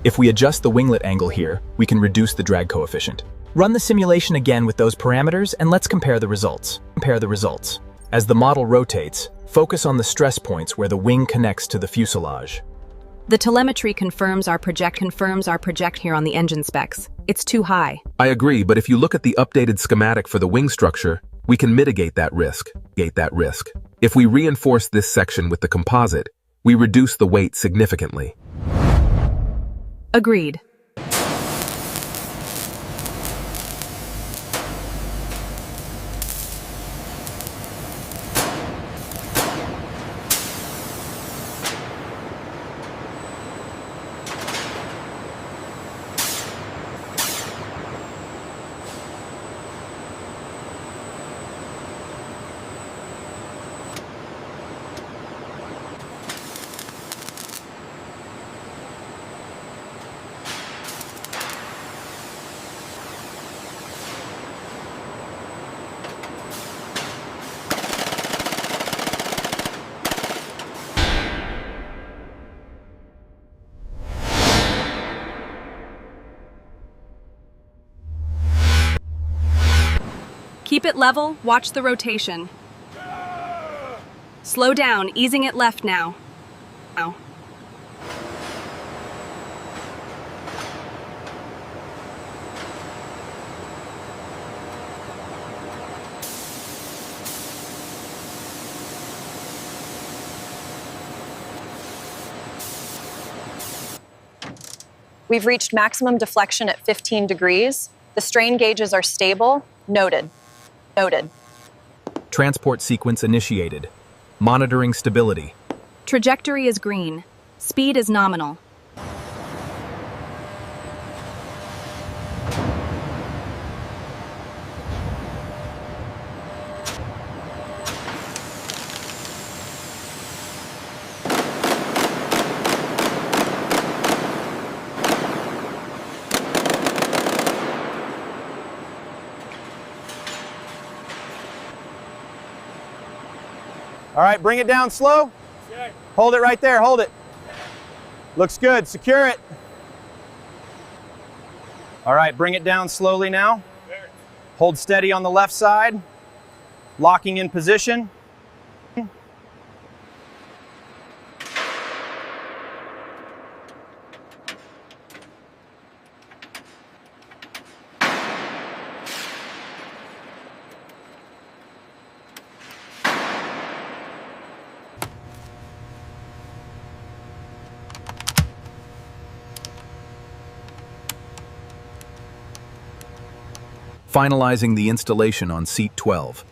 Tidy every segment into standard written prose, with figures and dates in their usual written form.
If we adjust the winglet angle here, we can reduce the drag coefficient. Run the simulation again with those parameters and let's compare the results. As the model rotates, focus on the stress points where the wing connects to the fuselage. The telemetry confirms our project here on the engine specs. It's too high. I agree, but if you look at the updated schematic for the wing structure, we can mitigate that risk. If we reinforce this section with the composite, we reduce the weight significantly. Agreed. Keep it level, watch the rotation. Slow down, easing it left now. We've reached maximum deflection at 15 degrees. The strain gauges are stable. Noted. Transport sequence initiated. Monitoring stability. Trajectory is green. Speed is nominal. All right, bring it down slow. Hold it right there, hold it. Looks good, secure it. All right, bring it down slowly now. Hold steady on the left side. Locking in position. Finalizing the installation on seat 12.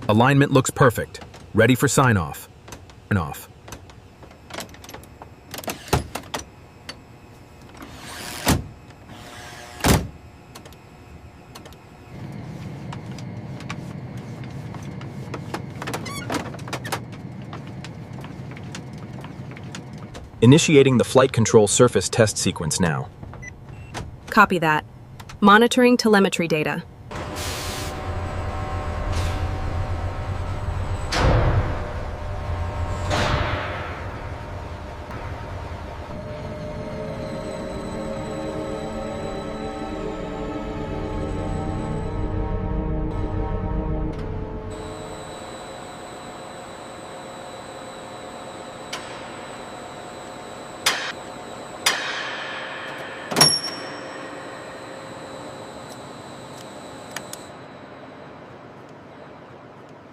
Alignment looks perfect. Ready for sign-off. Initiating the flight control surface test sequence now. Copy that. Monitoring telemetry data.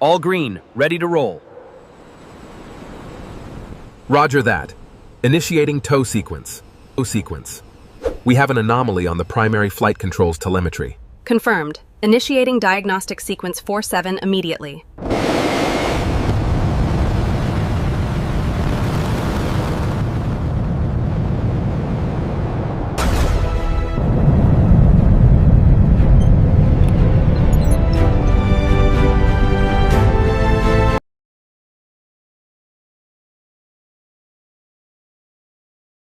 All green, ready to roll. Roger that. Initiating tow sequence. We have an anomaly on the primary flight controls telemetry. Confirmed. Initiating diagnostic sequence 47 immediately.